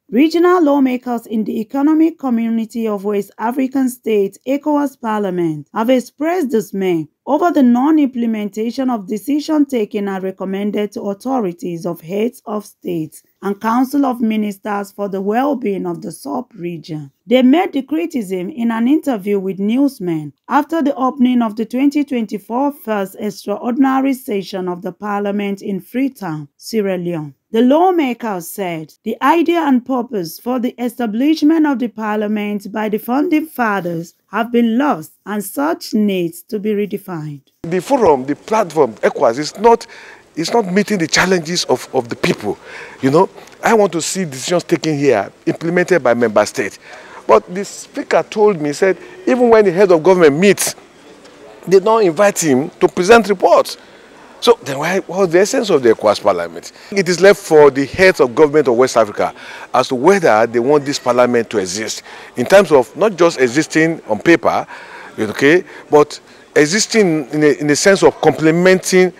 Regional lawmakers in the Economic Community of West African States (ECOWAS Parliament) have expressed dismay over the non-implementation of decisions taken and recommended to authorities of heads of states and Council of Ministers for the well-being of the sub-region. They made the criticism in an interview with newsmen after the opening of the 2024 first extraordinary session of the Parliament in Freetown, Sierra-Leone. The lawmakers said the idea and purpose for the establishment of the Parliament by the founding fathers have been lost and such needs to be redefined. The forum, the platform, ECOWAS, is not meeting the challenges of the people. You know, I want to see decisions taken here implemented by member states. But the speaker told me, said, even when the head of government meets, they don't invite him to present reports. So then what's the essence of the ECOWAS Parliament? It is left for the heads of government of West Africa as to whether they want this parliament to exist in terms of not just existing on paper, okay, but existing in the sense of complementing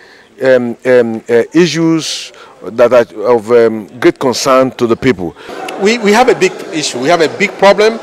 issues that are of great concern to the people. We have a big issue. We have a big problem.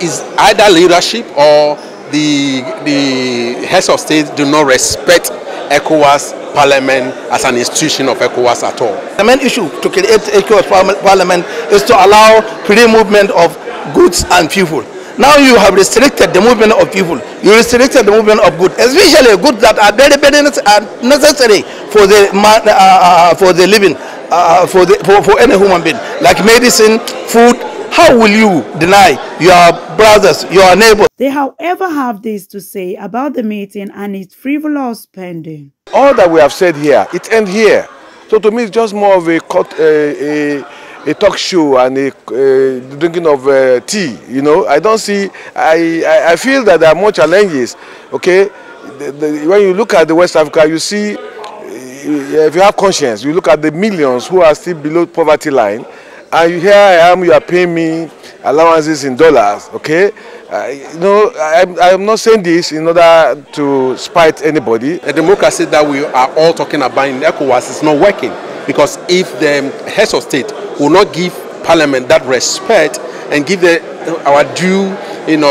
Is either leadership or the heads of state do not respect ECOWAS Parliament as an institution of ECOWAS at all. The main issue to create ECOWAS Parliament is to allow free movement of goods and people. Now you have restricted the movement of people. You restricted the movement of goods, especially goods that are very, very necessary for the living, for any human being, like medicine, food. How will you deny your brothers, your neighbors? They, however, have this to say about the meeting and its frivolous spending. All that we have said here, it ends here. So to me, it's just more of a talk show and a drinking of tea. You know, I don't see. I feel that there are more challenges. Okay, when you look at the West Africa, you see, if you have conscience, you look at the millions who are still below poverty line. And here I am, you are paying me allowances in dollars, okay? You know, I'm not saying this in order to spite anybody. The democracy that we are all talking about in ECOWAS is not working, because if the heads of state will not give Parliament that respect and give our due,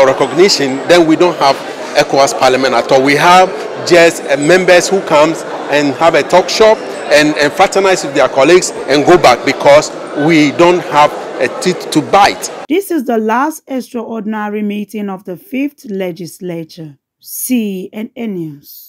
recognition, then we don't have ECOWAS Parliament at all. We have just members who comes and have a talk shop and fraternize with their colleagues and go back because we don't have a teeth to bite. This is the last extraordinary meeting of the 5th legislature. CNN News.